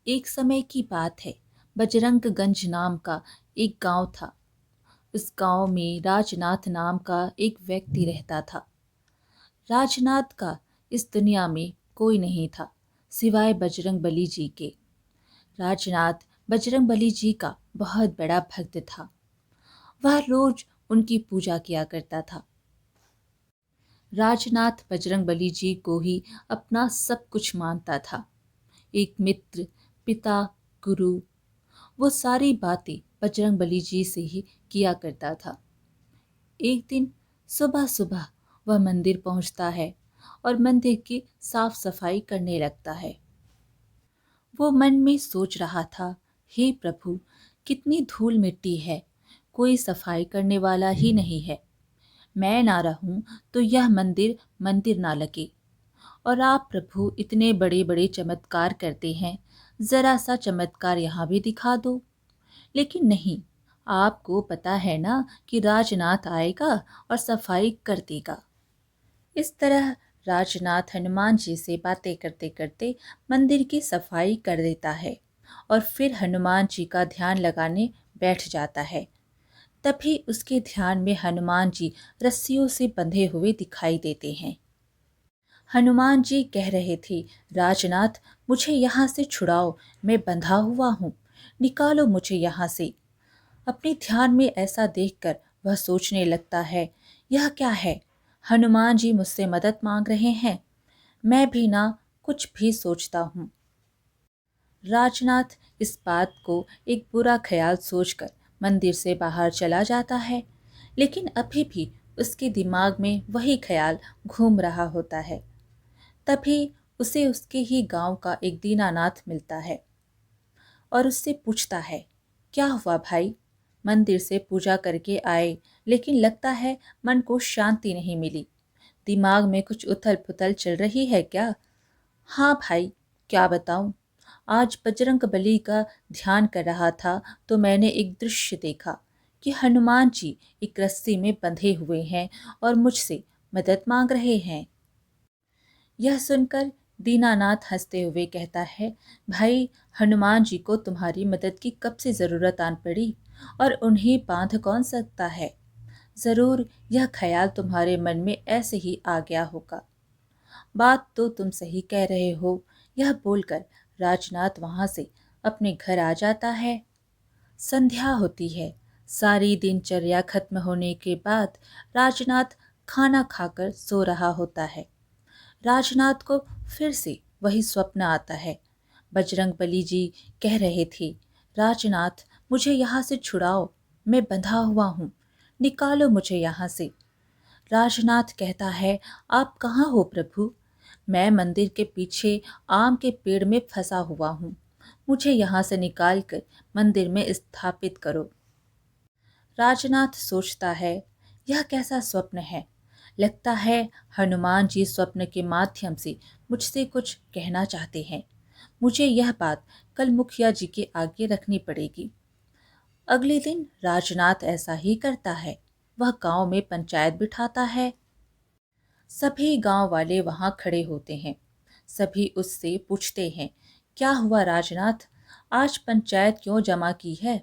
एक समय की बात है। बजरंगगंज नाम का एक गांव था। उस गांव में राजनाथ नाम का एक व्यक्ति रहता था। राजनाथ का इस दुनिया में कोई नहीं था सिवाय बजरंगबली जी के। राजनाथ बजरंगबली जी का बहुत बड़ा भक्त था। वह रोज उनकी पूजा किया करता था। राजनाथ बजरंगबली जी को ही अपना सब कुछ मानता था। एक मित्र, पिता, गुरु, वो सारी बातें बजरंगबली जी से ही किया करता था। एक दिन सुबह सुबह वह मंदिर पहुंचता है और मंदिर की साफ सफाई करने लगता है। वो मन में सोच रहा था, हे प्रभु, कितनी धूल मिट्टी है, कोई सफाई करने वाला ही नहीं है। मैं ना रहूं तो यह मंदिर मंदिर ना लगे। और आप प्रभु इतने बड़े बड़े चमत्कार करते हैं, जरा सा चमत्कार यहाँ भी दिखा दो। लेकिन नहीं, आपको पता है ना कि राजनाथ आएगा और सफाई कर देगा। इस तरह राजनाथ हनुमान जी से बातें करते करते मंदिर की सफाई कर देता है और फिर हनुमान जी का ध्यान लगाने बैठ जाता है। तभी उसके ध्यान में हनुमान जी रस्सियों से बंधे हुए दिखाई देते हैं। हनुमान जी कह रहे थे, राजनाथ, मुझे यहाँ से छुड़ाओ, मैं बंधा हुआ हूँ, निकालो मुझे यहाँ से। अपने ध्यान में ऐसा देखकर वह सोचने लगता है, यह क्या है, हनुमान जी मुझसे मदद मांग रहे हैं, मैं भी ना कुछ भी सोचता हूँ। राजनाथ इस बात को एक बुरा ख्याल सोचकर मंदिर से बाहर चला जाता है, लेकिन अभी भी उसके दिमाग में वही ख्याल घूम रहा होता है। तभी उसे उसके ही गांव का एक दीनानाथ मिलता है और उससे पूछता है, क्या हुआ भाई, मंदिर से पूजा करके आए लेकिन लगता है मन को शांति नहीं मिली, दिमाग में कुछ उथल पुथल चल रही है क्या? हाँ भाई, क्या बताऊं, आज बजरंगबली का ध्यान कर रहा था तो मैंने एक दृश्य देखा कि हनुमान जी एक रस्सी में बंधे हुए हैं और मुझसे मदद मांग रहे हैं। यह सुनकर दीनानाथ हंसते हुए कहता है, भाई, हनुमान जी को तुम्हारी मदद की कब से जरूरत आन पड़ी और उन्हें बांध कौन सकता है। जरूर यह ख्याल तुम्हारे मन में ऐसे ही आ गया होगा। बात तो तुम सही कह रहे हो। यह बोलकर राजनाथ वहां से अपने घर आ जाता है। संध्या होती है। सारी दिनचर्या खत्म होने के बाद राजनाथ खाना खाकर सो रहा होता है। राजनाथ को फिर से वही स्वप्न आता है। बजरंगबली जी कह रहे थे, राजनाथ, मुझे यहाँ से छुड़ाओ, मैं बंधा हुआ हूँ, निकालो मुझे यहाँ से। राजनाथ कहता है, आप कहाँ हो प्रभु? मैं मंदिर के पीछे आम के पेड़ में फंसा हुआ हूँ, मुझे यहाँ से निकाल कर मंदिर में स्थापित करो। राजनाथ सोचता है, यह कैसा स्वप्न है, लगता है हनुमान जी स्वप्न के माध्यम से मुझसे कुछ कहना चाहते हैं। मुझे यह बात कल मुखिया जी के आगे रखनी पड़ेगी। अगले दिन राजनाथ ऐसा ही करता है। वह गांव में पंचायत बिठाता है। सभी गांव वाले वहां खड़े होते हैं। सभी उससे पूछते हैं, क्या हुआ राजनाथ, आज पंचायत क्यों जमा की है?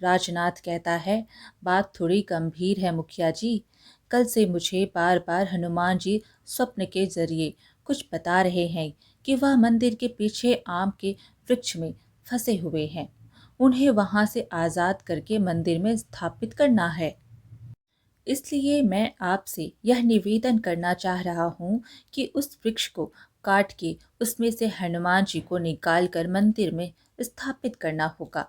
राजनाथ कहता है, बात थोड़ी गंभीर है मुखिया जी। कल से मुझे बार बार हनुमान जी स्वप्न के जरिए कुछ बता रहे हैं कि वह मंदिर के पीछे आम के वृक्ष में फंसे हुए हैं। उन्हें वहां से आजाद करके मंदिर में स्थापित करना है। इसलिए मैं आपसे यह निवेदन करना चाह रहा हूँ कि उस वृक्ष को काट के उसमें से हनुमान जी को निकाल कर मंदिर में स्थापित करना होगा।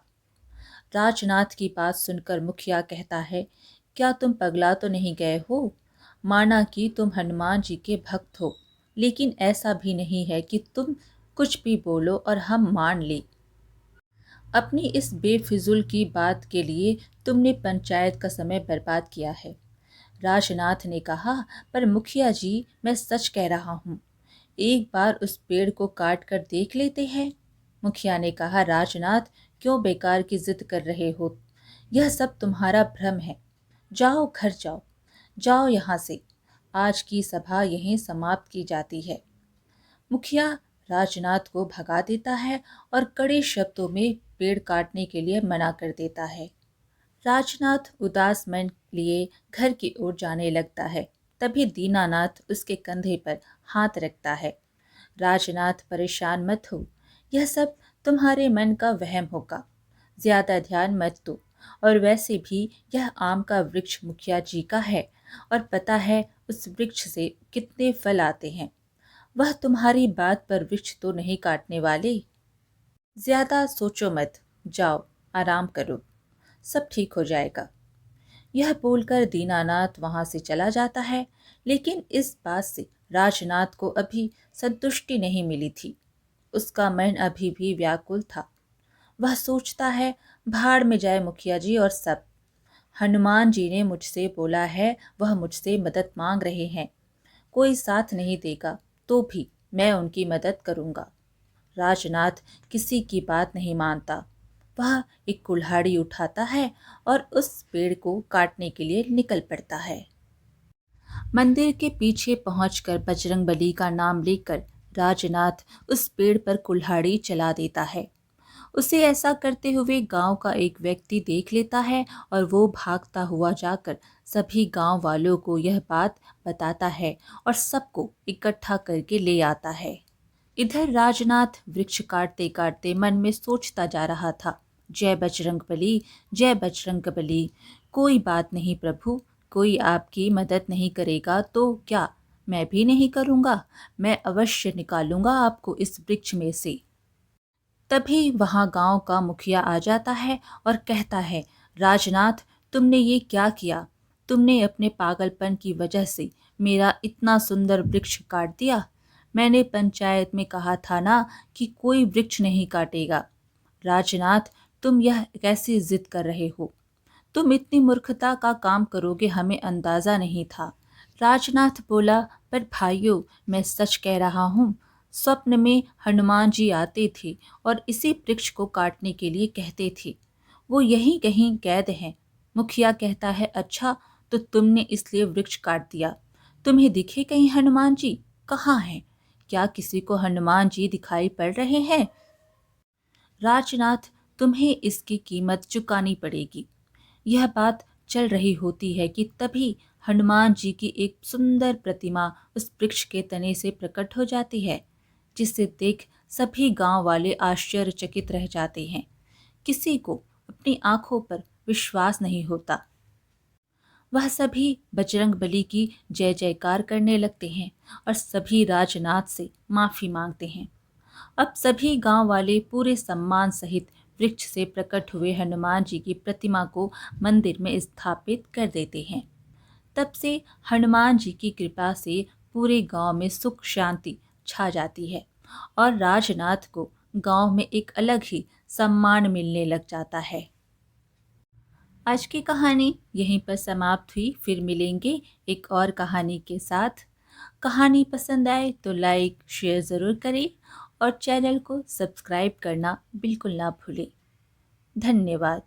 राजनाथ की बात सुनकर मुखिया कहता है, क्या तुम पगला तो नहीं गए हो? माना कि तुम हनुमान जी के भक्त हो, लेकिन ऐसा भी नहीं है कि तुम कुछ भी बोलो और हम मान ले। अपनी इस बेफिजुल की बात के लिए तुमने पंचायत का समय बर्बाद किया है। राजनाथ ने कहा, पर मुखिया जी, मैं सच कह रहा हूँ, एक बार उस पेड़ को काट कर देख लेते हैं। मुखिया ने कहा, राजनाथ, क्यों बेकार की जिद कर रहे हो? यह सब तुम्हारा भ्रम है। जाओ घर जाओ, जाओ यहाँ से। आज की सभा यहीं समाप्त की जाती है। मुखिया राजनाथ को भगा देता है और कड़े शब्दों में पेड़ काटने के लिए मना कर देता है। राजनाथ उदास मन लिए घर की ओर जाने लगता है। तभी दीनानाथ उसके कंधे पर हाथ रखता है। राजनाथ, परेशान मत हो, यह सब तुम्हारे मन का वहम होगा, ज्यादा ध्यान मत दो। और वैसे भी यह आम का वृक्ष मुखिया जी का है और पता है उस वृक्ष से कितने फल आते हैं। वह तुम्हारी बात पर वृक्ष तो नहीं काटने वाले। ज्यादा सोचो मत, जाओ आराम करो, सब ठीक हो जाएगा। यह बोलकर दीनानाथ वहां से चला जाता है। लेकिन इस बात से राजनाथ को अभी संतुष्टि नहीं मिली थी। उसका मन अभी भी व्याकुल था। वह सोचता है, भाड़ में जाए मुखिया जी और सब। हनुमान जी ने मुझसे बोला है, वह मुझसे मदद मांग रहे हैं। कोई साथ नहीं देगा तो भी मैं उनकी मदद करूंगा। राजनाथ किसी की बात नहीं मानता। वह एक कुल्हाड़ी उठाता है और उस पेड़ को काटने के लिए निकल पड़ता है। मंदिर के पीछे पहुंचकर बजरंगबली का नाम लेकर राजनाथ उस पेड़ पर कुल्हाड़ी चला देता है। उसे ऐसा करते हुए गांव का एक व्यक्ति देख लेता है और वो भागता हुआ जाकर सभी गांव वालों को यह बात बताता है और सबको इकट्ठा करके ले आता है। इधर राजनाथ वृक्ष काटते काटते मन में सोचता जा रहा था, जय बजरंगबली, जय बजरंगबली। कोई बात नहीं प्रभु, कोई आपकी मदद नहीं करेगा तो क्या, मैं भी नहीं करूंगा। मैं अवश्य निकालूंगा आपको इस वृक्ष में से। तभी वहां गांव का मुखिया आ जाता है और कहता है, राजनाथ, तुमने ये क्या किया? तुमने अपने पागलपन की वजह से मेरा इतना सुंदर वृक्ष काट दिया। मैंने पंचायत में कहा था ना कि कोई वृक्ष नहीं काटेगा। राजनाथ, तुम यह कैसी जिद कर रहे हो? तुम इतनी मूर्खता का काम करोगे हमें अंदाजा नहीं था। राजनाथ बोला, पर भाइयों, मैं सच कह रहा हूँ। स्वप्न में हनुमान जी आते थे और इसी वृक्ष को काटने के लिए कहते थे। वो यहीं कहीं कैद हैं। मुखिया कहता है, अच्छा तो तुमने इसलिए वृक्ष काट दिया। तुम्हें दिखे कहीं हनुमान जी? कहाँ हैं? क्या किसी को हनुमान जी दिखाई पड़ रहे हैं? राजनाथ, तुम्हें इसकी कीमत चुकानी पड़ेगी। यह बात चल रही होती है कि तभी हनुमान जी की एक सुंदर प्रतिमा उस वृक्ष के तने से प्रकट हो जाती है, जिसे देख सभी गांव वाले आश्चर्यचकित रह जाते हैं। किसी को अपनी आंखों पर विश्वास नहीं होता। वह सभी बजरंगबली की जय जयकार करने लगते हैं और सभी राजनाथ से माफी मांगते हैं। अब सभी गांव वाले पूरे सम्मान सहित वृक्ष से प्रकट हुए हनुमान जी की प्रतिमा को मंदिर में स्थापित कर देते हैं। तब से हनुमान जी की कृपा से पूरे गांव में सुख शांति छा जाती है और राजनाथ को गांव में एक अलग ही सम्मान मिलने लग जाता है। आज की कहानी यहीं पर समाप्त हुई। फिर मिलेंगे एक और कहानी के साथ। कहानी पसंद आए तो लाइक शेयर ज़रूर करें और चैनल को सब्सक्राइब करना बिल्कुल ना भूलें। धन्यवाद।